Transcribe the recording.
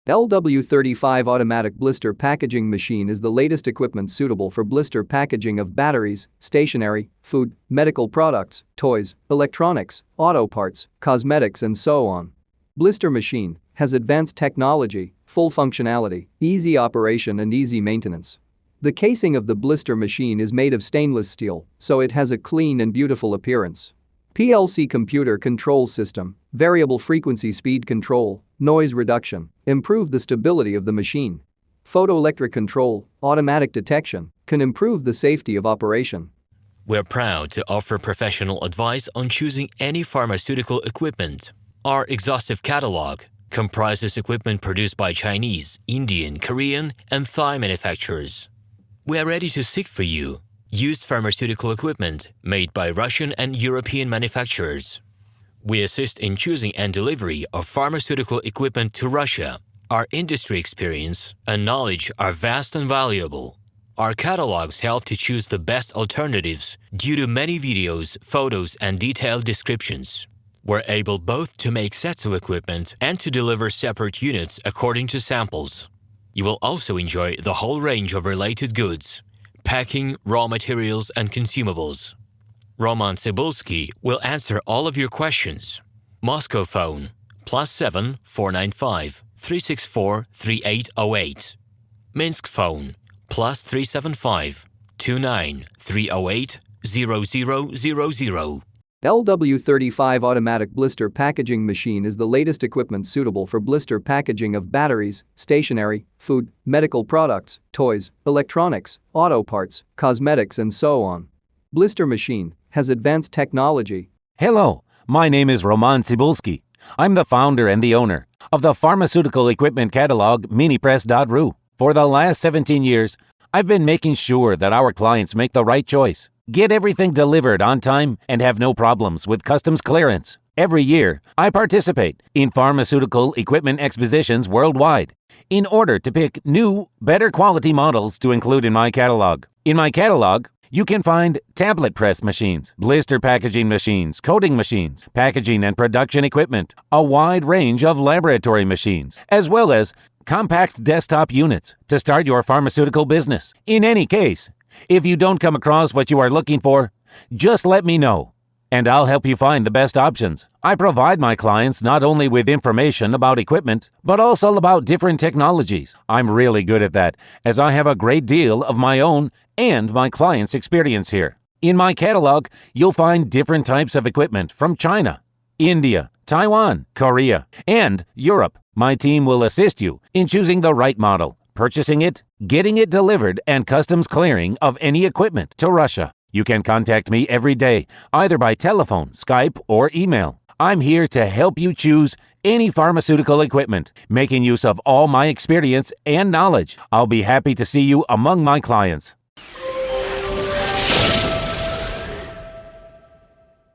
LW-35 automatic blister packaging machine is the latest equipment suitable for blister packaging of batteries, stationery, food, medical products, toys, electronics, auto parts, cosmetics and so on. Blister machine has advanced technology, full functionality, easy operation and easy maintenance. The casing of the blister machine is made of stainless steel, so it has a clean and beautiful appearance. PLC computer control system, variable frequency speed control, noise reduction, improve the stability of the machine. Photoelectric control, automatic detection, can improve the safety of operation. We're proud to offer professional advice on choosing any pharmaceutical equipment. Our exhaustive catalog comprises equipment produced by Chinese, Indian, Korean, and Thai manufacturers. We are ready to seek for you used pharmaceutical equipment made by Russian and European manufacturers. We assist in choosing and delivery of pharmaceutical equipment to Russia. Our industry experience and knowledge are vast and valuable. Our catalogs help to choose the best alternatives due to many videos, photos, and detailed descriptions. We're able both to make sets of equipment and to deliver separate units according to samples. You will also enjoy the whole range of related goods, packing, raw materials, and consumables. RomanTsibulsky will answer all of your questions. Moscow phone +7 495 364 3808. Minsk phone +375 29 308 0000. LW-35 automatic blister packaging machine is the latest equipment suitable for blister packaging of batteries, stationery, food, medical products, toys, electronics, auto parts, cosmetics and so on. Blister machine has advanced technology. Hello, my name is RomanTsibulsky. I'm the founder and the owner of the pharmaceutical equipment catalog Minipress.ru. For the last 17 years, I've been making sure that our clients make the right choice, get everything delivered on time, and have no problems with customs clearance. Every year, I participate in pharmaceutical equipment expositions worldwide in order to pick new, better quality models to include in my catalog. In my catalog, you can find tablet press machines, blister packaging machines, coating machines, packaging and production equipment, a wide range of laboratory machines, as well as compact desktop units to start your pharmaceutical business. In any case, if you don't come across what you are looking for, just let me know, and I'll help you find the best options. I provide my clients not only with information about equipment, but also about different technologies. I'm really good at that, as I have a great deal of my own and my clients' experience here. In my catalog, you'll find different types of equipment from China, India, Taiwan, Korea, and Europe. My team will assist you in choosing the right model, purchasing it, getting it delivered, and customs clearing of any equipment to Russia. You can contact me every day, either by telephone, Skype, or email. I'm here to help you choose any pharmaceutical equipment, making use of all my experience and knowledge. I'll be happy to see you among my clients.